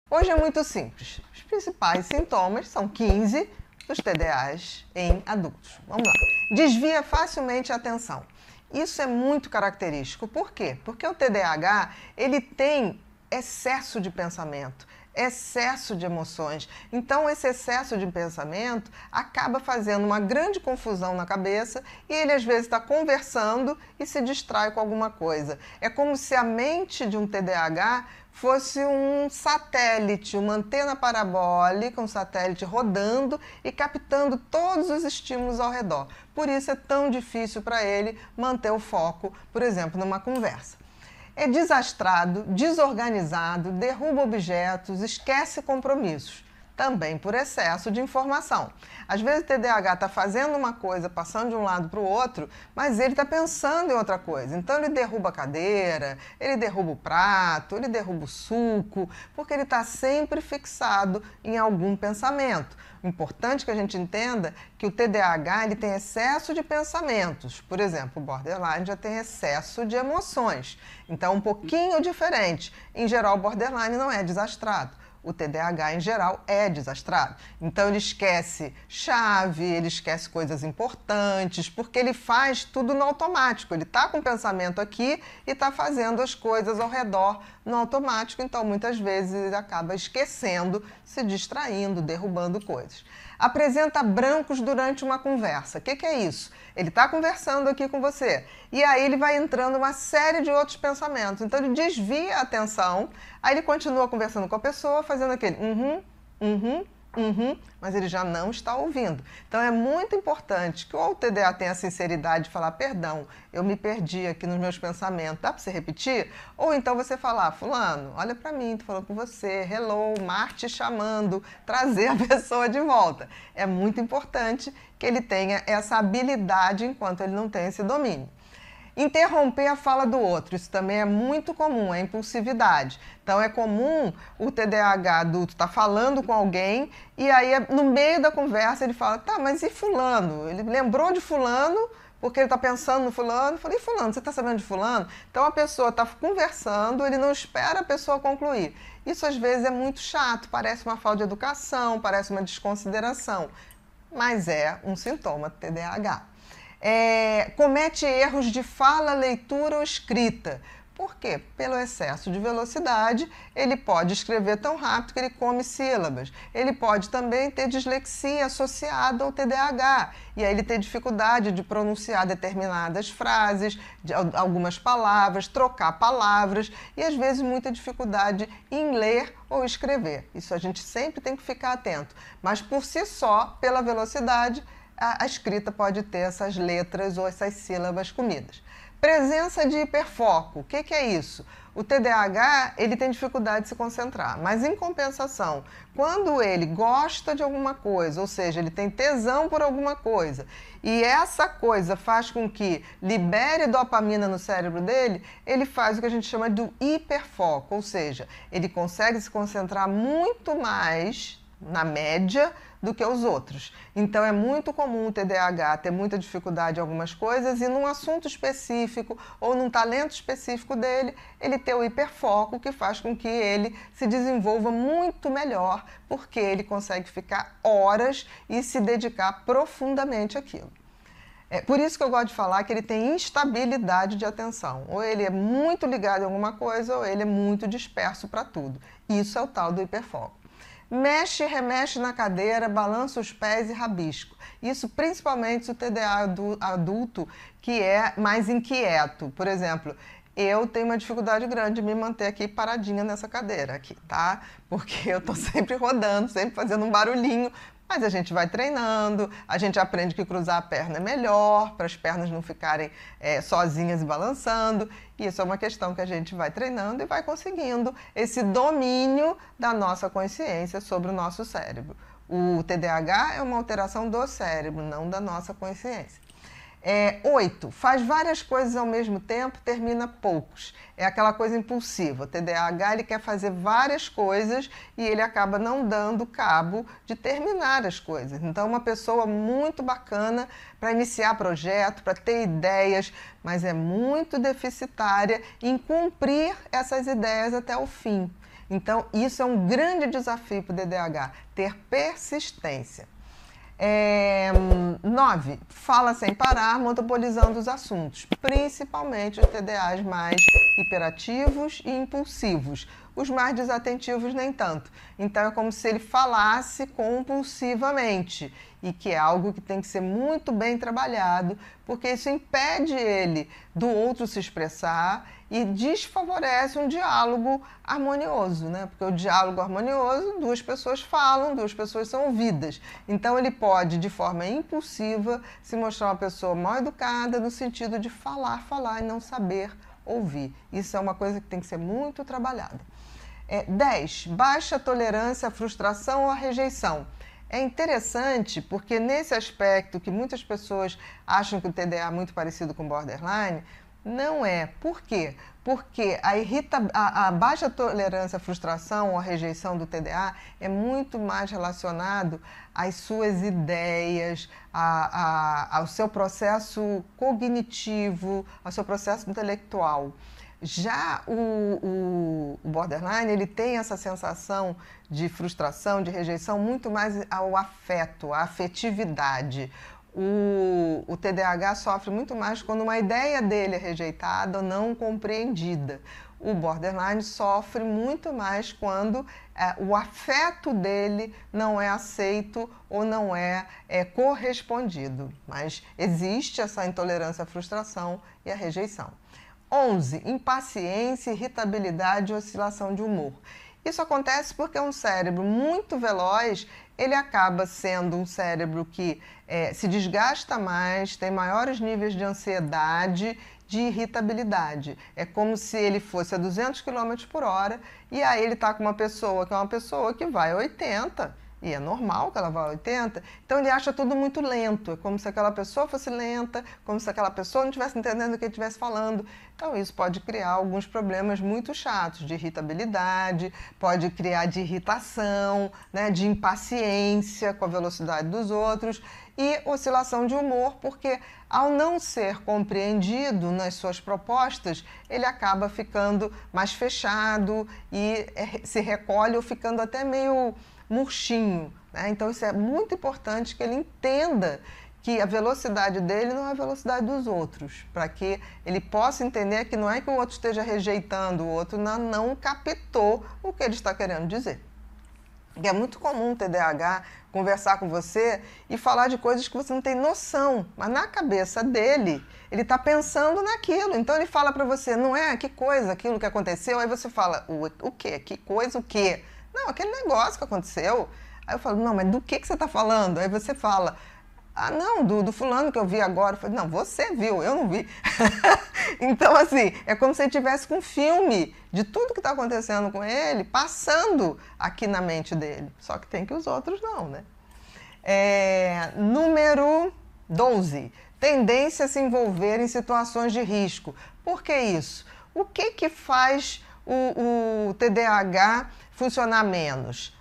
Hoje é muito simples. Os principais sintomas são 15 dos TDAHs em adultos. Vamos lá. Desvia facilmente a atenção. Isso é muito característico. Por quê? Porque o TDAH, ele tem excesso de pensamento, excesso de emoções. Então, esse excesso de pensamento acaba fazendo uma grande confusão na cabeça e ele, às vezes, está conversando e se distrai com alguma coisa. É como se a mente de um TDAH fosse um satélite, uma antena parabólica, um satélite rodando e captando todos os estímulos ao redor. Por isso é tão difícil para ele manter o foco, por exemplo, numa conversa. É desastrado, desorganizado, derruba objetos, esquece compromissos. Também por excesso de informação. Às vezes o TDAH está fazendo uma coisa, passando de um lado para o outro, mas ele está pensando em outra coisa. Então ele derruba a cadeira, ele derruba o prato, ele derruba o suco, porque ele está sempre fixado em algum pensamento. O importante é que a gente entenda que o TDAH ele tem excesso de pensamentos. Por exemplo, o borderline já tem excesso de emoções. Então, um pouquinho diferente. Em geral, o borderline não é desastrado. O TDAH, em geral, é desastrado. Então, ele esquece chave, ele esquece coisas importantes, porque ele faz tudo no automático. Ele está com o pensamento aqui e está fazendo as coisas ao redor no automático. Então, muitas vezes, ele acaba esquecendo, se distraindo, derrubando coisas. Apresenta brancos durante uma conversa. O que é isso? Ele está conversando aqui com você e aí ele vai entrando uma série de outros pensamentos. Então ele desvia a atenção, aí ele continua conversando com a pessoa, fazendo aquele mas ele já não está ouvindo. Então é muito importante que ou o TDA tenha a sinceridade de falar, perdão, eu me perdi aqui nos meus pensamentos, dá para você repetir? Ou então você falar, fulano, olha para mim, estou falando com você, hello, Marte chamando, trazer a pessoa de volta. É muito importante que ele tenha essa habilidade enquanto ele não tem esse domínio. Interromper a fala do outro, isso também é muito comum, é impulsividade. Então é comum o TDAH adulto estar falando com alguém e aí no meio da conversa ele fala, tá, mas e fulano? Ele lembrou de fulano porque ele está pensando no fulano. Eu falei, e fulano, você está sabendo de fulano? Então a pessoa está conversando, ele não espera a pessoa concluir. Isso às vezes é muito chato, parece uma falta de educação, parece uma desconsideração, mas é um sintoma do TDAH. Comete erros de fala, leitura ou escrita. Por quê? Pelo excesso de velocidade, ele pode escrever tão rápido que ele come sílabas. Ele pode também ter dislexia associada ao TDAH, e aí ele tem dificuldade de pronunciar determinadas frases, de algumas palavras, trocar palavras, e às vezes muita dificuldade em ler ou escrever. Isso a gente sempre tem que ficar atento. Mas por si só, pela velocidade, a escrita pode ter essas letras ou essas sílabas comidas. Presença de hiperfoco. O que é isso? O TDAH ele tem dificuldade de se concentrar, mas em compensação, quando ele gosta de alguma coisa, ou seja, ele tem tesão por alguma coisa, e essa coisa faz com que libere dopamina no cérebro dele, ele faz o que a gente chama de hiperfoco, ou seja, ele consegue se concentrar muito mais, na média, do que os outros. Então é muito comum o TDAH ter muita dificuldade em algumas coisas e num assunto específico ou num talento específico dele, ele ter o hiperfoco que faz com que ele se desenvolva muito melhor, porque ele consegue ficar horas e se dedicar profundamente àquilo. É por isso que eu gosto de falar que ele tem instabilidade de atenção. Ou ele é muito ligado em alguma coisa ou ele é muito disperso para tudo. Isso é o tal do hiperfoco. Mexe e remexe na cadeira, balança os pés e rabisco. Isso principalmente se o TDA adulto que é mais inquieto. Por exemplo, eu tenho uma dificuldade grande de me manter aqui paradinha nessa cadeira aqui, tá? Porque eu tô sempre rodando, sempre fazendo um barulhinho, mas a gente vai treinando, a gente aprende que cruzar a perna é melhor, para as pernas não ficarem sozinhas e balançando. E isso é uma questão que a gente vai treinando e vai conseguindo esse domínio da nossa consciência sobre o nosso cérebro. O TDAH é uma alteração do cérebro, não da nossa consciência. 8. Faz várias coisas ao mesmo tempo, termina poucos. É aquela coisa impulsiva. O TDAH ele quer fazer várias coisas e ele acaba não dando cabo de terminar as coisas. Então, uma pessoa muito bacana para iniciar projeto, para ter ideias, mas é muito deficitária em cumprir essas ideias até o fim. Então, isso é um grande desafio para o TDAH, ter persistência. 9. Fala sem parar, monopolizando os assuntos, principalmente os TDAs mais hiperativos e impulsivos. Os mais desatentivos nem tanto. Então é como se ele falasse compulsivamente, e que é algo que tem que ser muito bem trabalhado, porque isso impede ele do outro se expressar e desfavorece um diálogo harmonioso, né? Porque o diálogo harmonioso, duas pessoas falam, duas pessoas são ouvidas. Então ele pode, de forma impulsiva, se mostrar uma pessoa mal educada no sentido de falar e não saber ouvir. Isso é uma coisa que tem que ser muito trabalhada. 10. Baixa tolerância à frustração ou à rejeição. É interessante porque nesse aspecto que muitas pessoas acham que o TDA é muito parecido com o borderline, não é. Por quê? Porque a baixa tolerância à frustração ou à rejeição do TDA é muito mais relacionado às suas ideias, ao seu processo cognitivo, ao seu processo intelectual. Já o borderline, ele tem essa sensação de frustração, de rejeição, muito mais ao afeto, à afetividade. O TDAH sofre muito mais quando uma ideia dele é rejeitada ou não compreendida. O borderline sofre muito mais quando o afeto dele não é aceito ou não é correspondido. Mas existe essa intolerância à frustração e à rejeição. 11. Impaciência, irritabilidade e oscilação de humor. Isso acontece porque um cérebro muito veloz, ele acaba sendo um cérebro que se desgasta mais, tem maiores níveis de ansiedade, de irritabilidade. É como se ele fosse a 200 km por hora e aí ele está com uma pessoa que é uma pessoa que vai a 80 e é normal que ela vá a 80, então ele acha tudo muito lento, é como se aquela pessoa fosse lenta, como se aquela pessoa não estivesse entendendo o que ele estivesse falando. Então isso pode criar alguns problemas muito chatos de irritabilidade, pode criar de irritação, né, de impaciência com a velocidade dos outros e oscilação de humor, porque ao não ser compreendido nas suas propostas, ele acaba ficando mais fechado e se recolhe ou ficando até meio murchinho, né? Então isso é muito importante que ele entenda que a velocidade dele não é a velocidade dos outros, para que ele possa entender que não é que o outro esteja rejeitando, o outro não captou o que ele está querendo dizer. E é muito comum o TDAH conversar com você e falar de coisas que você não tem noção, mas na cabeça dele, ele está pensando naquilo. Então ele fala para você, não é? Que coisa, aquilo que aconteceu? Aí você fala, o quê? Que coisa, o quê? Não, aquele negócio que aconteceu. Aí eu falo, não, mas do que você está falando? Aí você fala, ah, não, do fulano que eu vi agora. Eu falo, não, você viu, eu não vi. Então, assim, é como se ele tivesse com um filme de tudo que está acontecendo com ele, passando aqui na mente dele. Só que tem que os outros não, né? Número 12. Tendência a se envolver em situações de risco. Por que isso? O que faz o TDAH funcionar menos?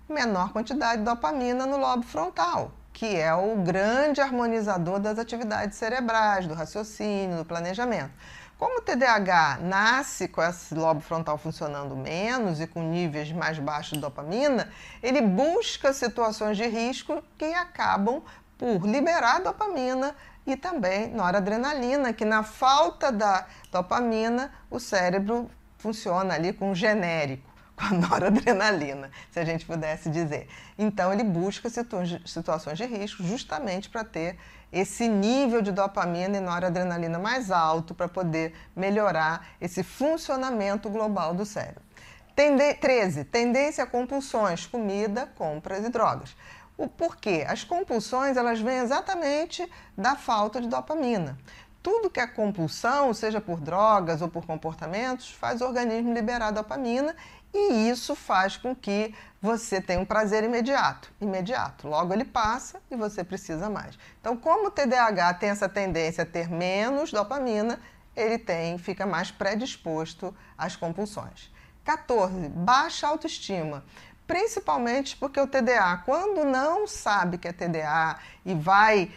Menor quantidade de dopamina no lobo frontal, que é o grande harmonizador das atividades cerebrais, do raciocínio, do planejamento. Como o TDAH nasce com esse lobo frontal funcionando menos e com níveis mais baixos de dopamina, ele busca situações de risco que acabam por liberar dopamina e também noradrenalina, que na falta da dopamina o cérebro funciona ali com genérico, com a noradrenalina, se a gente pudesse dizer. Então ele busca situações de risco justamente para ter esse nível de dopamina e noradrenalina mais alto para poder melhorar esse funcionamento global do cérebro. 13. Tendência a compulsões, comida, compras e drogas. O porquê? As compulsões, elas vêm exatamente da falta de dopamina. Tudo que é compulsão, seja por drogas ou por comportamentos, faz o organismo liberar dopamina e isso faz com que você tenha um prazer imediato. Logo ele passa e você precisa mais. Então, como o TDAH tem essa tendência a ter menos dopamina, ele fica mais predisposto às compulsões. 14. Baixa autoestima. Principalmente porque o TDA, quando não sabe que é TDA e vai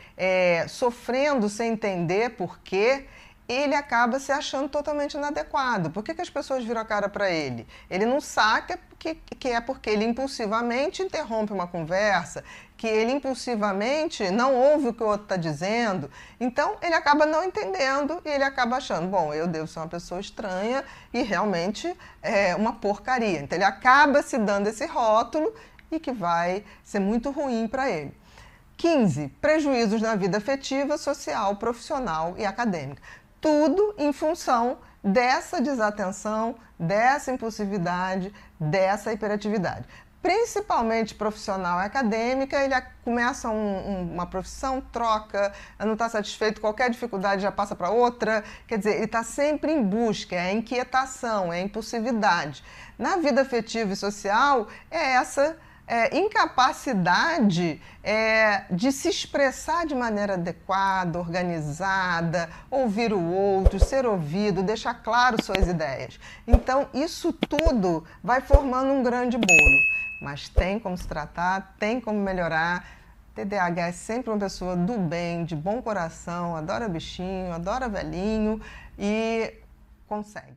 sofrendo sem entender por quê, ele acaba se achando totalmente inadequado. Por que as pessoas viram a cara para ele? Ele não saca que é porque ele impulsivamente interrompe uma conversa, que ele impulsivamente não ouve o que o outro está dizendo. Então, ele acaba não entendendo e ele acaba achando, bom, eu devo ser uma pessoa estranha e realmente é uma porcaria. Então, ele acaba se dando esse rótulo e que vai ser muito ruim para ele. 15. Prejuízos na vida afetiva, social, profissional e acadêmica. Tudo em função dessa desatenção, dessa impulsividade, dessa hiperatividade. Principalmente profissional e acadêmica, ele começa uma profissão, troca, não está satisfeito, qualquer dificuldade já passa para outra. Quer dizer, ele está sempre em busca, é inquietação, é impulsividade. Na vida afetiva e social, é essa incapacidade de se expressar de maneira adequada, organizada, ouvir o outro, ser ouvido, deixar claro suas ideias. Então, isso tudo vai formando um grande bolo. Mas tem como se tratar, tem como melhorar. TDAH é sempre uma pessoa do bem, de bom coração, adora bichinho, adora velhinho e consegue.